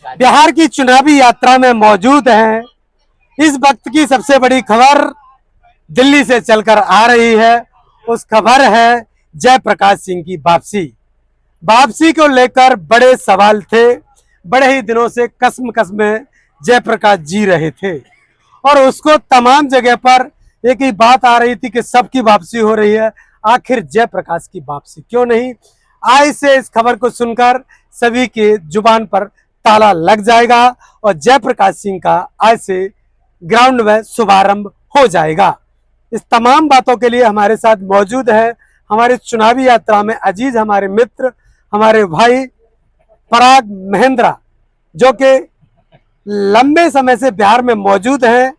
बिहार की चुनावी यात्रा में मौजूद हैं। इस वक्त की सबसे बड़ी खबर दिल्ली से चलकर आ रही है। उस खबर है जयप्रकाश सिंह की वापसी। वापसी को लेकर बड़े सवाल थे। बड़े ही दिनों से कसम कसमें जयप्रकाश जी रहे थे और उसको तमाम जगह पर एक ही बात आ रही थी कि सबकी वापसी हो रही है, आखिर जयप्रकाश की वापसी क्यों नहीं। आज से इस खबर को सुनकर सभी के जुबान पर ताला लग जाएगा और जयप्रकाश सिंह का आज से ग्राउंड में शुभारंभ हो जाएगा। इस तमाम बातों के लिए हमारे साथ मौजूद है हमारे चुनावी यात्रा में अजीज हमारे मित्र, हमारे भाई पराग महेंद्रा, जो कि लंबे समय से बिहार में मौजूद हैं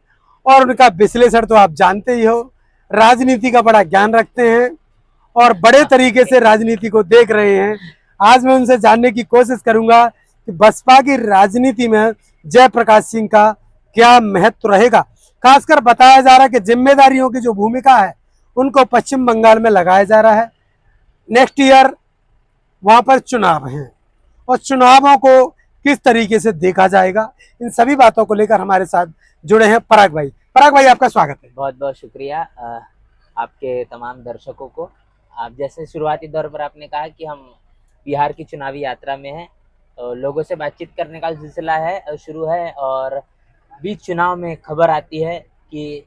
और उनका विश्लेषण तो आप जानते ही हो, राजनीति का बड़ा ज्ञान रखते हैं और बड़े तरीके से राजनीति को देख रहे हैं। आज मैं उनसे जानने की कोशिश करूंगा कि बसपा की राजनीति में जयप्रकाश सिंह का क्या महत्व रहेगा। खासकर बताया जा रहा है कि जिम्मेदारियों की जो भूमिका है उनको पश्चिम बंगाल में लगाया जा रहा है। नेक्स्ट ईयर वहां पर चुनाव हैं और चुनावों को किस तरीके से देखा जाएगा, इन सभी बातों को लेकर हमारे साथ जुड़े हैं पराग भाई। पराग भाई, आपका स्वागत है। बहुत बहुत शुक्रिया आपके तमाम दर्शकों को। आप जैसे शुरुआती दौर पर आपने कहा कि हम बिहार की चुनावी यात्रा में हैं, तो लोगों से बातचीत करने का सिलसिला है शुरू है और बीच चुनाव में खबर आती है कि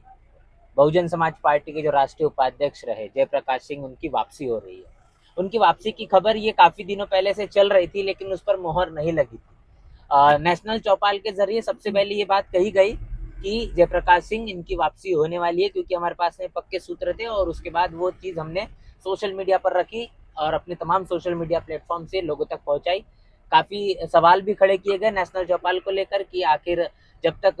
बहुजन समाज पार्टी के जो राष्ट्रीय उपाध्यक्ष रहे जयप्रकाश सिंह, उनकी वापसी हो रही है। उनकी वापसी की खबर ये काफ़ी दिनों पहले से चल रही थी, लेकिन उस पर मोहर नहीं लगी थी। नेशनल चौपाल के जरिए सबसे पहले ये बात कही गई कि जयप्रकाश सिंह इनकी वापसी होने वाली है, क्योंकि हमारे पास में पक्के सूत्र थे और उसके बाद वो चीज़ हमने सोशल मीडिया पर रखी और अपने तमाम सोशल मीडिया प्लेटफॉर्म से लोगों तक पहुंचाई। काफ़ी सवाल भी खड़े किए गए नेशनल चौपाल को लेकर कि आखिर जब तक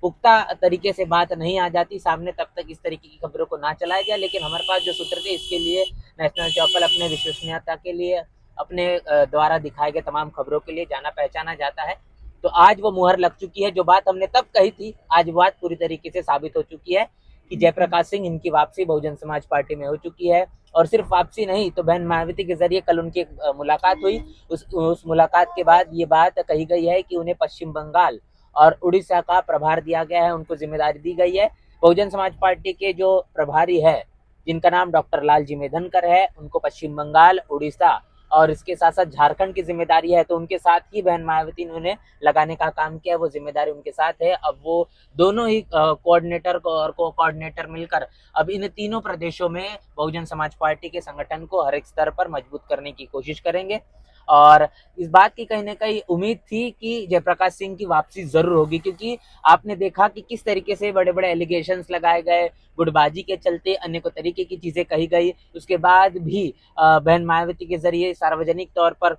पुख्ता तरीके से बात नहीं आ जाती सामने, तब तक इस तरीके की खबरों को ना चलाया जाए। लेकिन हमारे पास जो सूत्र थे, इसके लिए नेशनल चौपाल अपने विश्वसनीयता के लिए, अपने द्वारा दिखाए गए तमाम खबरों के लिए जाना पहचाना जाता है। तो आज वो मुहर लग चुकी है। जो बात हमने तब कही थी, आज बात पूरी तरीके से साबित हो चुकी है कि जयप्रकाश सिंह इनकी वापसी बहुजन समाज पार्टी में हो चुकी है। और सिर्फ वापसी नहीं, तो बहन मायावती के जरिए कल उनकी मुलाकात हुई। उस मुलाकात के बाद ये बात कही गई है कि उन्हें पश्चिम बंगाल और उड़ीसा का प्रभार दिया गया है, उनको जिम्मेदारी दी गई है। बहुजन समाज पार्टी के जो प्रभारी है, जिनका नाम डॉक्टर लालजी मेधनकर है, उनको पश्चिम बंगाल, उड़ीसा और इसके साथ साथ झारखंड की जिम्मेदारी है। तो उनके साथ ही बहन मायावती ने उन्हें लगाने का काम किया, वो जिम्मेदारी उनके साथ है। अब वो दोनों ही कोऑर्डिनेटर और को कोऑर्डिनेटर मिलकर अब इन तीनों प्रदेशों में बहुजन समाज पार्टी के संगठन को हर एक स्तर पर मजबूत करने की कोशिश करेंगे। और इस बात की कहीं ना कहीं उम्मीद थी कि जयप्रकाश सिंह की वापसी जरूर होगी, क्योंकि आपने देखा कि किस तरीके से बड़े बड़े एलिगेशंस लगाए गए, गुटबाजी के चलते अनेकों तरीके की चीजें कही गई। उसके बाद भी बहन मायावती के जरिए सार्वजनिक तौर पर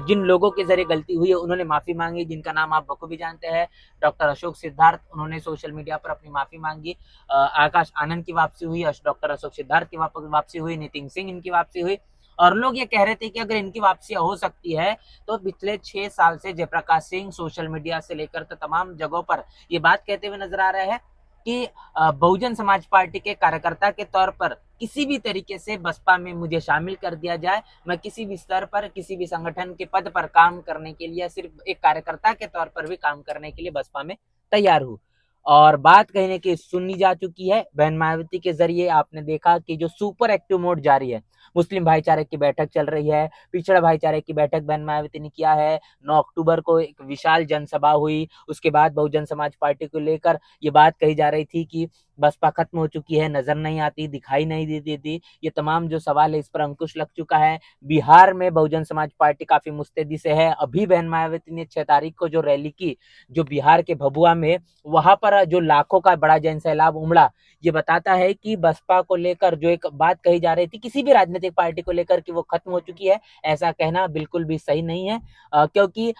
जिन लोगों के जरिए गलती हुई है, उन्होंने माफी मांगी, जिनका नाम आप बखूबी जानते हैं, डॉक्टर अशोक सिद्धार्थ। उन्होंने सोशल मीडिया पर अपनी माफी मांगी। आकाश आनंद की वापसी हुई, डॉक्टर अशोक सिद्धार्थ की वापसी हुई, नितिन सिंह इनकी वापसी हुई। और लोग ये कह रहे थे कि अगर इनकी वापसी हो सकती है तो पिछले 6 साल से जयप्रकाश सिंह सोशल मीडिया से लेकर तो तमाम जगहों पर ये बात कहते हुए नजर आ रहे हैं कि बहुजन समाज पार्टी के कार्यकर्ता के तौर पर किसी भी तरीके से बसपा में मुझे शामिल कर दिया जाए, मैं किसी भी स्तर पर किसी भी संगठन के पद पर काम करने के लिए, सिर्फ एक कार्यकर्ता के तौर पर भी काम करने के लिए बसपा में तैयार हूँ। और बात कहने की सुनी जा चुकी है। बहन मायावती के जरिए आपने देखा कि जो सुपर एक्टिव मोड जारी है, मुस्लिम भाईचारे की बैठक चल रही है, पिछड़ा भाईचारे की बैठक बहन मायावती ने किया है। 9 अक्टूबर को एक विशाल जनसभा हुई। उसके बाद बहुजन समाज पार्टी को लेकर ये बात कही जा रही थी कि बसपा खत्म हो चुकी है, नजर नहीं आती, दिखाई नहीं देती। ये तमाम जो सवाल है, इस पर अंकुश लग चुका है। बिहार में बहुजन समाज पार्टी काफी मुस्तैदी से है। अभी बहन मायावती ने 6 तारीख को जो रैली की, जो बिहार के भभुआ में, वहां पर जो लाखों का बड़ा जन सैलाब उमड़ा, ये बताता है कि बसपा को लेकर जो एक बात कही जा रही थी किसी भी राजनीतिक पार्टी को लेकर कि वो खत्म हो चुकी है, ऐसा कहना बिल्कुल भी सही नहीं है। क्योंकि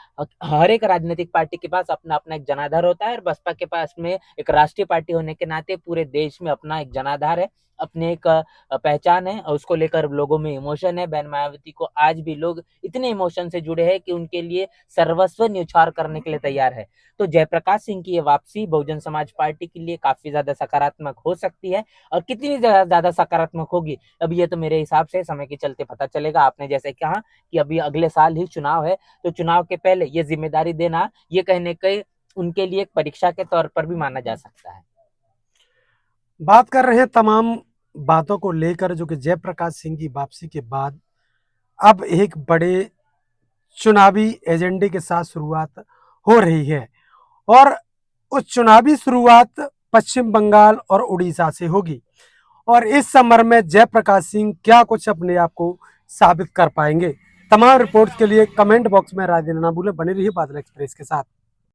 हर एक राजनीतिक पार्टी के पास अपना अपना एक जनाधार होता है और बसपा के पास में एक राष्ट्रीय पार्टी होने के नाते पूरे देश में अपना एक जनाधार है, अपने एक पहचान है और उसको लेकर लोगों में इमोशन है। बहन मायावती को आज भी लोग इतने इमोशन से जुड़े हैं कि उनके लिए सर्वस्व न्यौछावर करने के लिए तैयार है। तो जयप्रकाश सिंह की ये वापसी बहुजन समाज पार्टी के लिए काफी ज्यादा सकारात्मक हो सकती है, और कितनी ज्यादा सकारात्मक होगी अब ये तो मेरे हिसाब से समय के चलते पता चलेगा। आपने जैसे कहा कि अभी अगले साल ही चुनाव है, तो चुनाव के पहले ये जिम्मेदारी देना ये कहने के उनके लिए एक परीक्षा के तौर पर भी माना जा सकता है। बात कर रहे हैं तमाम बातों को लेकर जो कि जयप्रकाश सिंह की वापसी के बाद अब एक बड़े चुनावी एजेंडे के साथ शुरुआत हो रही है, और उस चुनावी शुरुआत पश्चिम बंगाल और उड़ीसा से होगी। और इस समर में जयप्रकाश सिंह क्या कुछ अपने आप को साबित कर पाएंगे। तमाम रिपोर्ट्स के लिए कमेंट बॉक्स में राय देना ना भूलें। बने रहिए बादल एक्सप्रेस के साथ।